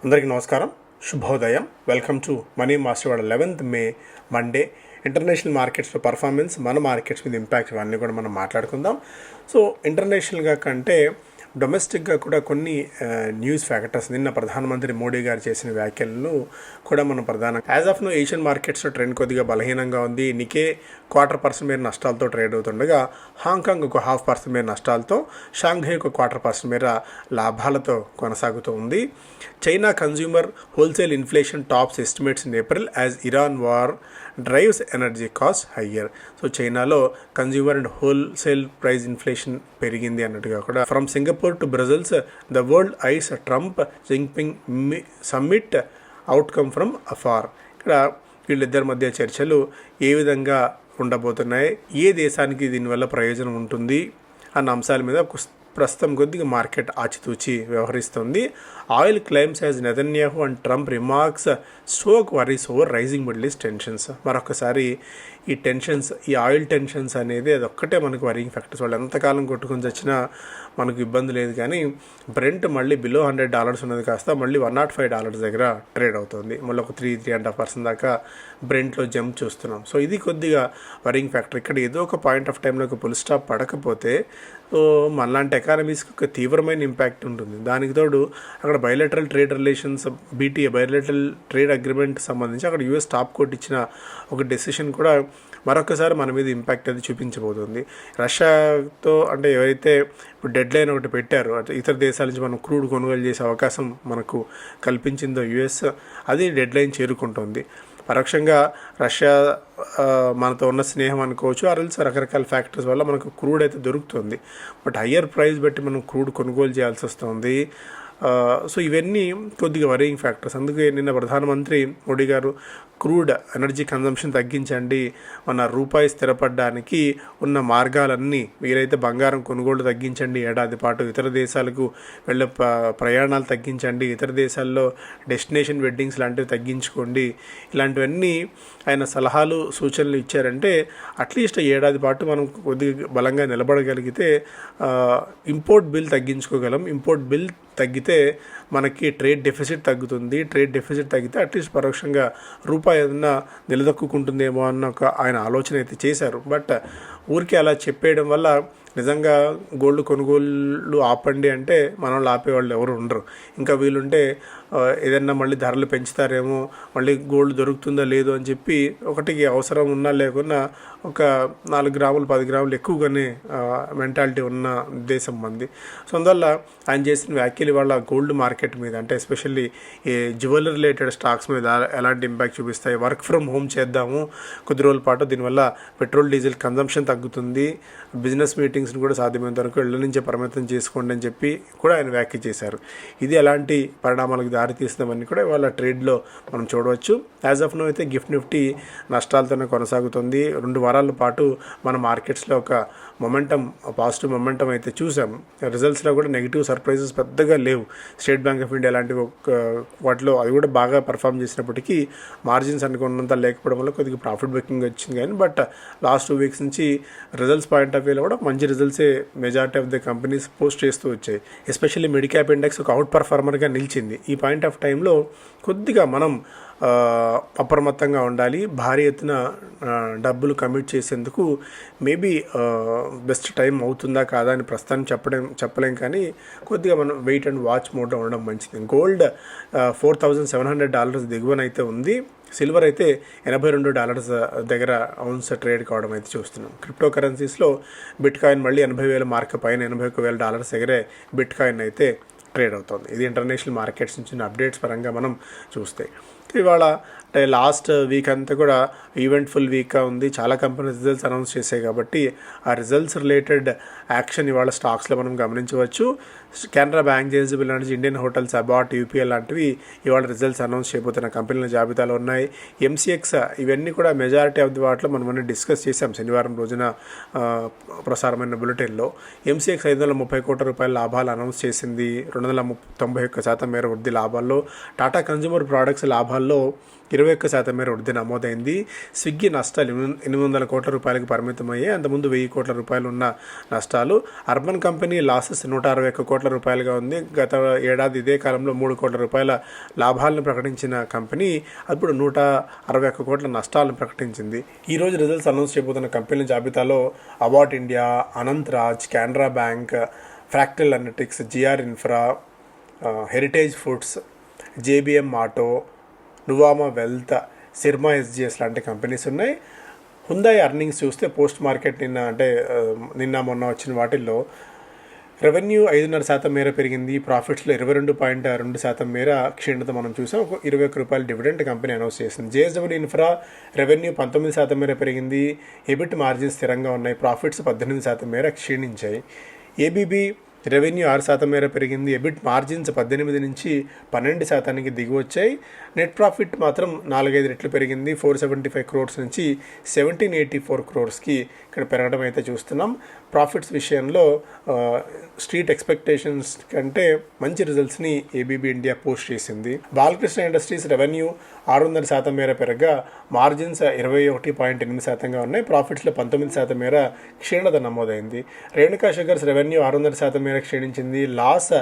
అందరికీ నమస్కారం, శుభోదయం. వెల్కమ్ టు మనీ మాస్టర్ వాళ్ళ 11th మే మండే. ఇంటర్నేషనల్ మార్కెట్స్లో పర్ఫార్మెన్స్, మన మార్కెట్స్ మీద ఇంపాక్ట్, ఇవన్నీ కూడా మనం మాట్లాడుకుందాం. సో ఇంటర్నేషనల్గా కంటే డొమెస్టిక్గా కూడా కొన్ని న్యూస్ ఫ్యాక్టర్స్, నిన్న ప్రధానమంత్రి మోడీ గారు చేసిన వ్యాఖ్యలను కూడా మనం ప్రధానంగా యాజ్ ఆఫ్ నో ఏషియన్ మార్కెట్స్లో ట్రెండ్ కొద్దిగా బలహీనంగా ఉంది. నికే 1/4% మేర నష్టాలతో ట్రేడ్ అవుతుండగా, హాంకాంగ్ 0.5% మేర నష్టాలతో, షాంఘై 1/4% మేర లాభాలతో కొనసాగుతూ ఉంది. China consumer wholesale inflation tops estimates in April as Iran war drives energy cost higher. So చైనాలో consumer and wholesale price inflation పెరిగింది అన్నట్టుగా కూడా. From Singapore to Brazil's the world eyes Trump Jinping summit outcome from afar. ఇక్కడ వీళ్ళిద్దరి మధ్య చర్చలు ఏ విధంగా ఉండబోతున్నాయి, ఏ దేశానికి దీనివల్ల ప్రయోజనం ఉంటుంది అన్న అంశాల మీద ప్రస్తుతం కొద్దిగా మార్కెట్ ఆచితూచి వ్యవహరిస్తుంది. Oil climbs as Netanyahu and Trump remarks stoke worries over rising Middle East tensions. మరొకసారి ఈ టెన్షన్స్, ఈ ఆయిల్ టెన్షన్స్ అనేది అదొక్కటే మనకు వరింగ్ ఫ్యాక్టర్స్. వాళ్ళు ఎంతకాలం కొట్టుకొని వచ్చినా మనకు ఇబ్బంది లేదు, కానీ బ్రెంట్ మళ్ళీ బిలో $100 ఉన్నది కాస్త మళ్ళీ $105 దగ్గర ట్రేడ్ అవుతుంది. మళ్ళీ ఒక 3.5% దాకా బ్రెంట్లో జంప్ చూస్తున్నాం. సో ఇది కొద్దిగా వరింగ్ ఫ్యాక్టర్. ఇక్కడ ఏదో ఒక పాయింట్ ఆఫ్ టైంలో ఒక ఫుల్ స్టాప్ పడకపోతే మనలాంటి ఎకానమీస్కి ఒక తీవ్రమైన ఇంపాక్ట్ ఉంటుంది. దానికి తోడు అక్కడ bilateral trade relations, BTA bilateral trade agreement సంబంధించి అక్కడ యూఎస్ టాప్ కోర్ట్ ఇచ్చిన ఒక డెసిషన్ కూడా మరొకసారి మన మీద ఇంపాక్ట్ అది చూపించబోతుంది. రష్యాతో అంటే ఎవరైతే ఇప్పుడు డెడ్ లైన్ ఒకటి పెట్టారో, ఇతర దేశాల నుంచి మనం క్రూడ్ కొనుగోలు చేసే అవకాశం మనకు కల్పించిందో యుఎస్, అది డెడ్ లైన్ చేరుకుంటుంది. పరోక్షంగా రష్యా మనతో ఉన్న స్నేహం అనుకోవచ్చు, ఆర్ఎల్స్ రకరకాల ఫ్యాక్టర్స్ వల్ల మనకు క్రూడ్ అయితే దొరుకుతుంది. బట్ హయ్యర్ ప్రైస్ బట్టి మనం క్రూడ్ కొనుగోలు చేయాల్సి వస్తుంది. సో ఇవన్నీ కొద్దిగా వరింగ్ ఫ్యాక్టర్స్. అందుకే నిన్న ప్రధానమంత్రి మోడీ గారు క్రూడ్ ఎనర్జీ కన్జంప్షన్ తగ్గించండి, మన రూపాయి స్థిరపడడానికి ఉన్న మార్గాలన్నీ, వీలైతే బంగారం కొనుగోలు తగ్గించండి, ఏడాది పాటు ఇతర దేశాలకు వెళ్ళే ప్రయాణాలు తగ్గించండి, ఇతర దేశాల్లో డెస్టినేషన్ వెడ్డింగ్స్ లాంటివి తగ్గించుకోండి, ఇలాంటివన్నీ ఆయన సలహాలు సూచనలు ఇచ్చారంటే అట్లీస్ట్ ఏడాది పాటు మనం కొద్దిగా బలంగా నిలబడగలిగితే ఇంపోర్ట్ బిల్ తగ్గించుకోగలం. ఇంపోర్ట్ బిల్ తగ్గితే మనకి ట్రేడ్ డెఫిసిట్ తగ్గుతుంది. ట్రేడ్ డెఫిసిట్ తగ్గితే అట్లీస్ట్ పరోక్షంగా రూపాయి ఏదన్నా నిలదొక్కుంటుందేమో అన్న ఒక ఆయన ఆలోచన అయితే చేశారు. బట్ ఊరికే అలా చెప్పేయడం వల్ల నిజంగా గోల్డ్ కొనుగోళ్ళు ఆపండి అంటే మన వాళ్ళు ఆపేవాళ్ళు ఎవరు ఉండరు. ఇంకా వీళ్ళుంటే ఏదన్నా మళ్ళీ ధరలు పెంచుతారేమో, మళ్ళీ గోల్డ్ దొరుకుతుందో లేదో అని చెప్పి ఒకటికి అవసరం ఉన్నా లేకున్నా ఒక 4 గ్రాములు 10 గ్రాములు ఎక్కువగానే మెంటాలిటీ ఉన్న దేశం మంది. సో అందువల్ల ఆయన చేసిన వ్యాఖ్యలు వాళ్ళ గోల్డ్ మార్కెట్ మీద, అంటే ఎస్పెషల్లీ ఈ జ్యువెలరీ రిలేటెడ్ స్టాక్స్ మీద ఎలాంటి ఇంపాక్ట్ చూపిస్తాయి. వర్క్ ఫ్రమ్ హోమ్ చేద్దాము కొద్ది రోజుల పాటు, దీనివల్ల పెట్రోల్ డీజిల్ కన్జంప్షన్ తగ్గుతుంది, బిజినెస్ మీటింగ్స్ని కూడా సాధ్యమైనంత వరకు ఇళ్ల నుంచే పరిమితం చేసుకోండి అని చెప్పి కూడా ఆయన వ్యాఖ్య చేశారు. ఇది ఎలాంటి పరిణామాలకు దారితీస్తుందని కూడా వాళ్ళ ట్రేడ్లో మనం చూడవచ్చు. యాజ్ ఆఫ్ నో అయితే గిఫ్ట్ నిఫ్టీ నష్టాలతోనే కొనసాగుతుంది. 2 వారాల పాటు మన మార్కెట్స్లో ఒక మొమెంటం, పాజిటివ్ మొమెంటం అయితే చూసాం. రిజల్ట్స్లో కూడా నెగిటివ్ సర్ప్రైజెస్ పెద్దగా లేవు. స్టేట్ బ్యాంక్ ఆఫ్ ఇండియా లాంటివి వాటిలో అది కూడా బాగా పర్ఫామ్ చేసినప్పటికీ మార్జిన్స్ అనుకున్నంత లేకపోవడం వల్ల కొద్దిగా ప్రాఫిట్ బుకింగ్ వచ్చింది. కానీ బట్ లాస్ట్ 2 వీక్స్ నుంచి రిజల్ట్స్ పాయింట్ ఆఫ్ వ్యూలో కూడా మంచి రిజల్ట్సే majority of the companies post చేస్తూ వచ్చాయి. ఎస్పెషల్లీ మిడ్ క్యాప్ ఇండెక్స్ ఒక అవుట్ పర్ఫార్మర్గా నిలిచింది. ఈ పాయింట్ ఆఫ్ టైంలో కొద్దిగా మనం అప్రమత్తంగా ఉండాలి. భారీ ఎత్తున డబ్బులు కమిట్ చేసేందుకు మేబీ బెస్ట్ టైం అవుతుందా కాదా అని ప్రస్తుతానికి చెప్పలేం, కానీ కొద్దిగా మనం వెయిట్ అండ్ వాచ్ మోడ్లో ఉండడం మంచిది. గోల్డ్ $4,700 దిగువనైతే ఉంది. సిల్వర్ అయితే $82 దగ్గర ఔన్స్ ట్రేడ్ కావడం అయితే చూస్తున్నాం. క్రిప్టో కరెన్సీస్లో బిట్ కాయిన్ మళ్ళీ 80,000 మార్క్ పైన $81,000 దగ్గరే బిట్ కాయిన్ అయితే ట్రేడ్ అవుతుంది. ఇది ఇంటర్నేషనల్ మార్కెట్స్ నుంచి అప్డేట్స్ పరంగా మనం చూస్తే ఇవాళ అంటే లాస్ట్ వీక్ అంతా కూడా ఈవెంట్ఫుల్ వీక్గా ఉంది. చాలా కంపెనీస్ రిజల్ట్స్ అనౌన్స్ చేశాయి కాబట్టి ఆ రిజల్ట్స్ రిలేటెడ్ యాక్షన్ ఇవాళ స్టాక్స్లో మనం గమనించవచ్చు. కెనరా బ్యాంక్, జేఎస్డబ్ల్యూ లాంటి ఇండియన్ హోటల్స్, అబాట్, యూపీఎల్ లాంటివి ఇవాళ రిజల్ట్స్ అనౌన్స్ చేయబోతున్న కంపెనీల జాబితాలో ఉన్నాయి. ఎంసీఎక్స్ ఇవన్నీ కూడా మెజారిటీ ఆఫ్ ది వాటిలో మనం డిస్కస్ చేసాం శనివారం రోజున ప్రసారమైన బులెటిన్లో. ఎంసీఎక్స్ $530 కోట్ల లాభాలు అనౌన్స్ చేసింది. 291% మేర వృద్ధి లాభాల్లో. టాటా కన్జ్యూమర్ ప్రోడక్ట్స్ లాభాలు లాభాల్లో 21% మేర వృద్ధి నమోదైంది. స్విగ్గీ నష్టాలు 800 కోట్ల రూపాయలకు పరిమితమయ్యాయి. అంతకుముందు 1000 కోట్ల రూపాయలు ఉన్న నష్టాలు. అర్బన్ కంపెనీ లాసెస్ 161 కోట్ల రూపాయలుగా ఉంది. గత ఏడాది ఇదే కాలంలో 3 కోట్ల రూపాయల లాభాలను ప్రకటించిన కంపెనీ అప్పుడు 161 కోట్ల నష్టాలను ప్రకటించింది. ఈరోజు రిజల్ట్స్ అనౌన్స్ చేయబోతున్న కంపెనీల జాబితాలో అవాట్ India, Anant Raj, Canara bank, Fractal Analytics, GR Infra, Heritage Foods, JBM Auto, Nuvama wealth, Syrma SGS లాంటి కంపెనీస్ ఉన్నాయి. హుందాయ్ అర్నింగ్స్ చూస్తే పోస్ట్ మార్కెట్ నిన్న మొన్న వచ్చిన వాటిల్లో రెవెన్యూ 5.5% మేర పెరిగింది. ప్రాఫిట్స్లో 22.2% మేర క్షీణత మనం చూసాం. 21 రూపాయల డివిడెండ్ కంపెనీ అనౌన్స్ చేసింది. జేఎస్డబ్ల్యూ ఇన్ఫ్రా రెవెన్యూ 19% మేర పెరిగింది. ఎబిట్ మార్జిన్స్ స్థిరంగా ఉన్నాయి. ప్రాఫిట్స్ 18% మేర క్షీణించాయి. ఏబీబీ రెవెన్యూ 6% మేర పెరిగింది. ఎబిట్ మార్జిన్స్ 18 నుంచి 12% దిగి వచ్చాయి. నెట్ ప్రాఫిట్ మాత్రం 4-5 రెట్లు పెరిగింది. 475 crores నుంచి 1784 crores ఇక్కడ పెరగడం అయితే చూస్తున్నాం. ప్రాఫిట్స్ విషయంలో స్ట్రీట్ ఎక్స్పెక్టేషన్స్ కంటే మంచి రిజల్ట్స్ని ఏబీబీ ఇండియా పోస్ట్ చేసింది. బాలకృష్ణ ఇండస్ట్రీస్ రెవెన్యూ 600% మేర పెరగగా మార్జిన్స్ 21.8%గా ఉన్నాయి. ప్రాఫిట్స్లో 19% మేర క్షీణత నమోదైంది. రేణుకా షుగర్స్ రెవెన్యూ 600% మేర క్షీణించింది. లాస్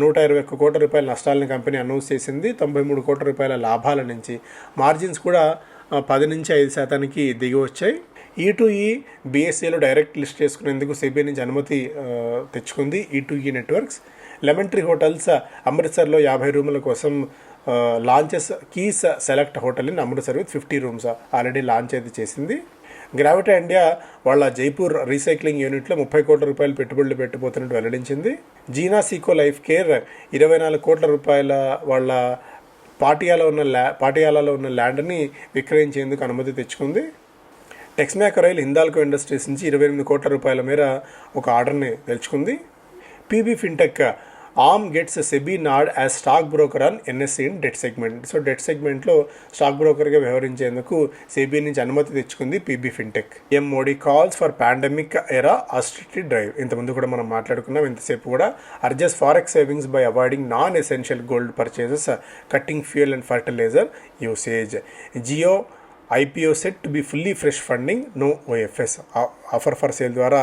121 కోట్ల రూపాయల నష్టాలను కంపెనీ అనౌన్స్ చేసింది. 93 కోట్ల రూపాయల లాభాల నుంచి. మార్జిన్స్ కూడా 10 నుంచి 5% దిగి వచ్చాయి. E2E BSEలో డైరెక్ట్ లిస్ట్ చేసుకునేందుకు సెబీ నుంచి అనుమతి తెచ్చుకుంది E2E networks. Lemon Tree Hotels అమృత్సర్లో 50 రూముల కోసం launches. Keys Select hotel in Amritsar with 50 rooms already launch అయితే చేసింది. గ్రావిటా ఇండియా వాళ్ళ జైపూర్ రీసైక్లింగ్ యూనిట్లో 30 కోట్ల రూపాయలు పెట్టుబడులు పెట్టబోతున్నట్టు వెల్లడించింది. జీనా సీకో లైఫ్ కేర్ 24 కోట్ల రూపాయల వాళ్ళ పాటియాలాలో ఉన్న ల్యాండ్ని విక్రయించేందుకు అనుమతి తెచ్చుకుంది. టెక్స్మ్యాకరైల్ హిందాల్కో ఇండస్ట్రీస్ నుంచి 28 కోట్ల రూపాయల మేర ఒక ఆర్డర్ని తెచ్చుకుంది. PB Fintech arm gets SEBI nod as stock broker on NSC in debt segment. So debt సెగ్మెంట్లో స్టాక్ బ్రోకర్గా వ్యవహరించేందుకు సెబీ నుంచి అనుమతి తెచ్చుకుంది PB Fintech. Modi calls for pandemic era austerity drive. ఇంతకుముందు కూడా మనం మాట్లాడుకున్నాం. ఇంతసేపు కూడా urges forex savings by avoiding non essential gold purchases, cutting fuel and fertiliser usage. Jio IPO set to be fully fresh funding, no OFS. Offer for sale ద్వారా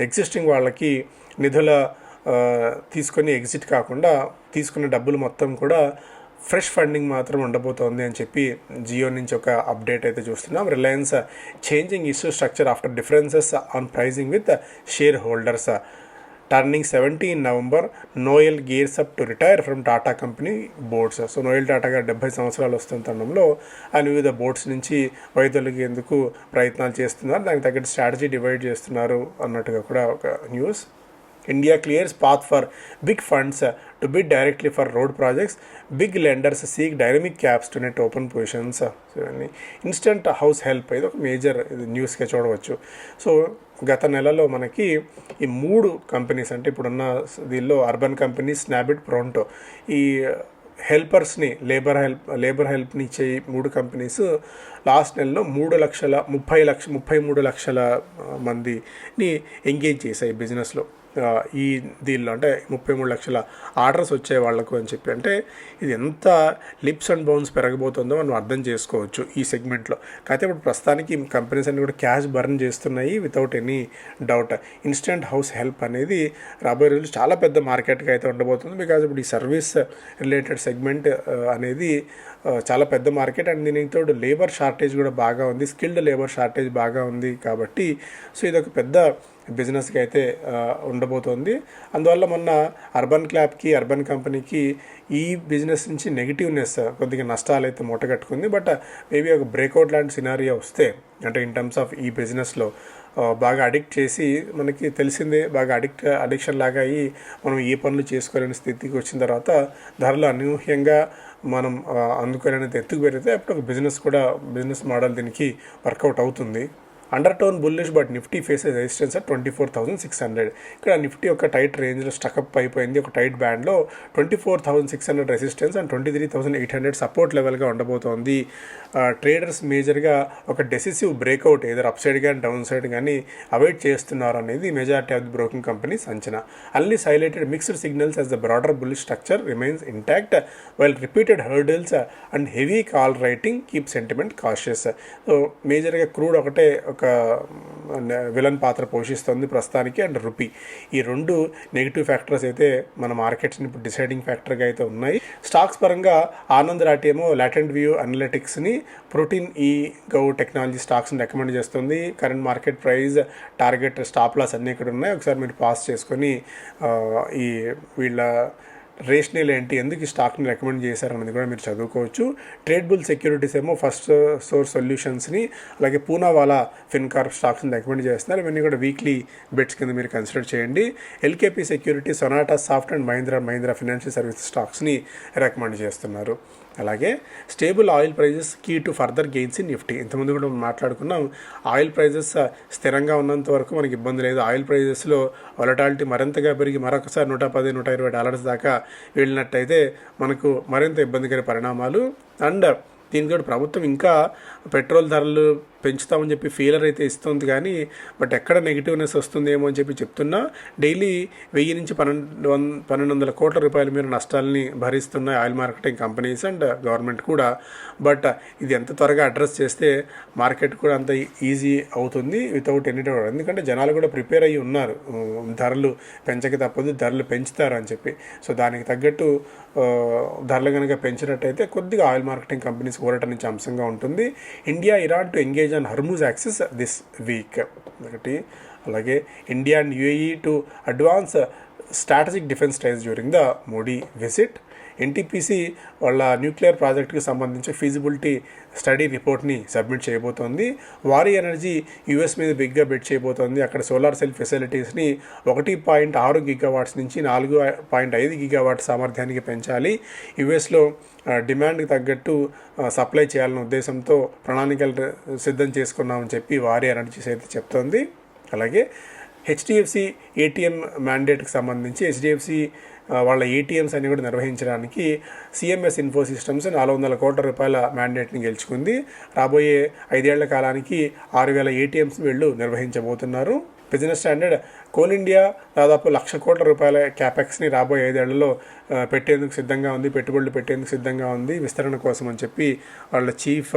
existing వాళ్ళకి నిధుల తీసుకొని ఎగ్జిట్ కాకుండా తీసుకున్న డబ్బులు మొత్తం కూడా ఫ్రెష్ ఫండింగ్ మాత్రం ఉండబోతోంది అని చెప్పి జియో నుంచి ఒక అప్డేట్ అయితే చూస్తున్నాం. Reliance changing issue structure after differences on pricing with share holders. Turning 70 in November, Noel gears up to retire from Tata company boards. So Noel Tata గారు 70 సంవత్సరాలు వస్తున్న తరుణంలో ఆయన వివిధ బోర్డ్స్ నుంచి వైదొలిగేందుకు ప్రయత్నాలు చేస్తున్నారు. దానికి తగ్గట్టు స్ట్రాటజీ డివైడ్ చేస్తున్నారు అన్నట్టుగా కూడా ఒక news. India clears path for big funds to bid directly for road projects. Big lenders seek dynamic caps to net open positions. So ఇవన్నీ ఇన్స్టెంట్ హౌస్ హెల్ప్ ఇది ఒక మేజర్ న్యూస్గా చూడవచ్చు. సో గత నెలలో మనకి ఈ 3 కంపెనీస్ అంటే ఇప్పుడున్న దీనిలో అర్బన్ కంపెనీ, స్నాబిట్, ప్రోంటో ఈ హెల్పర్స్ని లేబర్ హెల్ప్ని ఇచ్చే 3 కంపెనీస్ లాస్ట్ నెలలో 33 లక్షల మందిని ఎంగేజ్ చేశాయి బిజినెస్లో. ఈ దీనిలో అంటే 33 లక్షల ఆర్డర్స్ వచ్చాయి వాళ్లకు అని చెప్పి. అంటే ఇది ఎంత లిప్స్ అండ్ బౌన్స్ పెరగబోతుందో మనం అర్థం చేసుకోవచ్చు ఈ సెగ్మెంట్లో. కాకపోతే ఇప్పుడు ప్రస్తుతానికి కంపెనీస్ అన్ని కూడా క్యాష్ బర్న్ చేస్తున్నాయి without any doubt. Instant house help అనేది రాబోయే రోజులు చాలా పెద్ద మార్కెట్గా అయితే ఉండబోతుంది. బికాజ్ ఇప్పుడు ఈ సర్వీస్ రిలేటెడ్ సెగ్మెంట్ అనేది చాలా పెద్ద మార్కెట్. అండ్ దీనితో లేబర్ షార్టేజ్ కూడా బాగా ఉంది, స్కిల్డ్ లేబర్ షార్టేజ్ బాగా ఉంది కాబట్టి సో ఇదొక పెద్ద బిజినెస్కి అయితే ఉండబోతోంది. అందువల్ల మొన్న అర్బన్ కంపెనీకి ఈ బిజినెస్ నుంచి నెగిటివ్నెస్ కొద్దిగా నష్టాలు అయితే మూటగట్టుకుంది. బట్ మేబీ ఒక బ్రేక్అవుట్ లాంటి సినారియో వస్తే అంటే ఇన్ టర్మ్స్ ఆఫ్ ఈ బిజినెస్లో బాగా అడిక్ట్ చేసి మనకి తెలిసిందే బాగా అడిక్షన్ లాగా అయ్యి మనం ఏ పనులు చేసుకోలేని స్థితికి వచ్చిన తర్వాత ధరలు అనూహ్యంగా మనం అందుకోలేని ఎత్తుకు పెరిగితే అప్పుడు ఒక బిజినెస్ మోడల్ దీనికి వర్కౌట్ అవుతుంది. Under tone bullish but Nifty faces resistance at 24,600. ఇక్కడ నిఫ్టీ ఒక టైట్ రేంజ్లో స్టకప్ అయిపోయింది, ఒక టైట్ బ్యాండ్లో 24,600 రెసిస్టెన్స్ అండ్ 23,800 సపోర్ట్ లెవెల్గా ఉండబోతోంది. ట్రేడర్స్ మేజర్గా ఒక డెసిసివ్ బ్రేక్అవుట్ ఏదో అప్ సైడ్ కానీ డౌన్ సైడ్ కానీ అవాయిడ్ చేస్తున్నారు అనేది majority of the broking companies అంచనా. Analysts highlighted mixed signals as the broader bullish structure remains intact while repeated hurdles and heavy call writing keep sentiment cautious. So మేజర్గా crude ఒకటే ఒక villain పాత్ర పోషిస్తుంది ప్రస్తుతానికి, అండ్ రూపీ. ఈ రెండు negative factors అయితే మన మార్కెట్స్ని ఇప్పుడు డిసైడింగ్ ఫ్యాక్టర్గా అయితే ఉన్నాయి. స్టాక్స్ పరంగా ఆనంద్ రాఠీ ఏమో లాటెంట్ వ్యూ అనలిటిక్స్ని, ప్రోటీన్ ఈ గౌ టెక్నాలజీ స్టాక్స్ని రికమెండ్ చేస్తుంది. Current market price, target, stop loss అన్నీ ఇక్కడ ఉన్నాయి. ఒకసారి మీరు పాస్ చేసుకొని ఈ వీళ్ళ రేషనల్ ఏంటి, ఎందుకు ఈ స్టాక్ని రికమెండ్ చేశారన్నది కూడా మీరు చదువుకోవచ్చు. ట్రేడ్ బుల్ సెక్యూరిటీస్ ఏమో ఫస్ట్ సోర్స్ సొల్యూషన్స్ని, అలాగే పూనావాలా ఫిన్కార్ప్ స్టాక్స్ని రికమెండ్ చేస్తున్నారు. ఇవన్నీ కూడా వీక్లీ బెట్స్ కింద మీరు కన్సిడర్ చేయండి. LKP security, Sonata soft and Mahindra financial services స్టాక్స్ని రికమెండ్ చేస్తున్నారు. అలాగే stable oil prices key to further gains in Nifty. ఇంతకుముందు కూడా మనం మాట్లాడుకున్నాం, ఆయిల్ ప్రైజెస్ స్థిరంగా ఉన్నంత వరకు మనకి ఇబ్బంది లేదు. ఆయిల్ ప్రైజెస్లో వొలటాలిటీ మరింతగా పెరిగి మరొకసారి $110-120 దాకా వెళ్ళినట్టయితే మనకు మరింత ఇబ్బందికర పరిణామాలు. అండ్ దీనికి కూడా ప్రభుత్వం ఇంకా పెట్రోల్ ధరలు పెంచుతామని చెప్పి ఫీలర్ అయితే ఇస్తుంది, కానీ బట్ ఎక్కడ నెగిటివ్నెస్ వస్తుందేమో అని చెప్పి చెప్తున్నా. డైలీ 1000 నుంచి 1,200 కోట్ల రూపాయల మీరు నష్టాలని భరిస్తున్నాయి oil marketing companies and government కూడా. బట్ ఇది ఎంత త్వరగా అడ్రస్ చేస్తే మార్కెట్ కూడా అంత ఈజీ అవుతుంది వితౌట్ ఎనీ డౌట్. ఎందుకంటే జనాలు కూడా ప్రిపేర్ అయ్యి ఉన్నారు, ధరలు పెంచక తప్పదు, ధరలు పెంచుతారు అని చెప్పి. సో దానికి తగ్గట్టు ధరలు కనుక పెంచినట్టయితే కొద్దిగా ఆయిల్ మార్కెటింగ్ కంపెనీస్ ఊరట నుంచి అంశంగా ఉంటుంది. India Iran to engage on Hormuz axis this week ఒకటి. అలాగే India and UAE to advance strategic defence tiles during the Modi visit. NTPC వాళ్ళ న్యూక్లియర్ ప్రాజెక్టుకి సంబంధించి ఫీజిబిలిటీ స్టడీ రిపోర్ట్ని సబ్మిట్ చేయబోతోంది. వారీ ఎనర్జీ యూఎస్ మీద బిగ్గా బెట్ చేయబోతోంది. అక్కడ సోలార్ సెల్ ఫెసిలిటీస్ని 1.6 గిగావాట్స్ నుంచి 4.5 గిగావాట్ సామర్థ్యానికి పెంచాలి. యూఎస్లో డిమాండ్కి తగ్గట్టు సప్లై చేయాలన్న ఉద్దేశంతో ప్రణాళికలు సిద్ధం చేసుకున్నామని చెప్పి వారీ ఎనర్జీస్ అయితే చెప్తోంది. అలాగే హెచ్డిఎఫ్సి ఏటీఎం మ్యాండేట్కి సంబంధించి హెచ్డిఎఫ్సి వాళ్ళ ఏటీఎంస్ అన్ని కూడా నిర్వహించడానికి సిఎంఎస్ ఇన్ఫో సిస్టమ్స్ 400 కోట్ల రూపాయల మ్యాండేట్ని గెలుచుకుంది. రాబోయే 5 ఏళ్ల కాలానికి 6,000 ఏటీఎంస్ వీళ్ళు నిర్వహించబోతున్నారు. బిజినెస్ స్టాండర్డ్ కోల్ ఇండియా దాదాపు 1,00,000 కోట్ల రూపాయల క్యాపెక్స్ని రాబోయే 5 ఏళ్లలో పెట్టేందుకు సిద్ధంగా ఉంది, పెట్టుబడులు పెట్టేందుకు సిద్ధంగా ఉంది విస్తరణ కోసం అని చెప్పి వాళ్ళ చీఫ్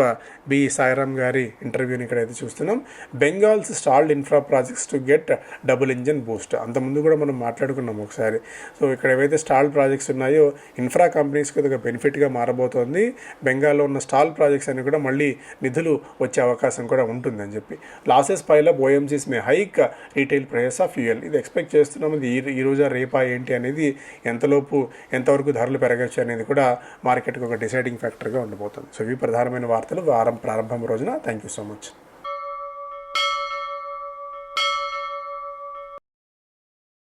బి సాయిరామ్ గారి ఇంటర్వ్యూని ఇక్కడైతే చూస్తున్నాం. Bengals stalled infra projects to get double engine Boost. అంతకుముందు కూడా మనం మాట్లాడుకున్నాం ఒకసారి. సో ఇక్కడ ఏవైతే స్టాల్ ప్రాజెక్ట్స్ ఉన్నాయో ఇన్ఫ్రా కంపెనీస్కి ఒక బెనిఫిట్గా మారబోతోంది. బెంగాల్లో ఉన్న స్టాల్ ప్రాజెక్ట్స్ అన్ని కూడా మళ్ళీ నిధులు వచ్చే అవకాశం కూడా ఉంటుందని చెప్పి. Losses pile up OMCs May hike retail price of fuel. ఇది ఎక్స్పెక్ట్ చేస్తున్నాం. ఇది ఈ రోజా రేపా ఏంటి అనేది, ఎంతవరకు ధరలు పెరగచ్చు అనేది కూడా మార్కెట్కి ఒక డిసైడింగ్ ఫ్యాక్టర్గా ఉండబోతుంది. సో ఇవి ప్రధానమైన వార్తలు వారం ప్రారంభం రోజున. Thank you so much.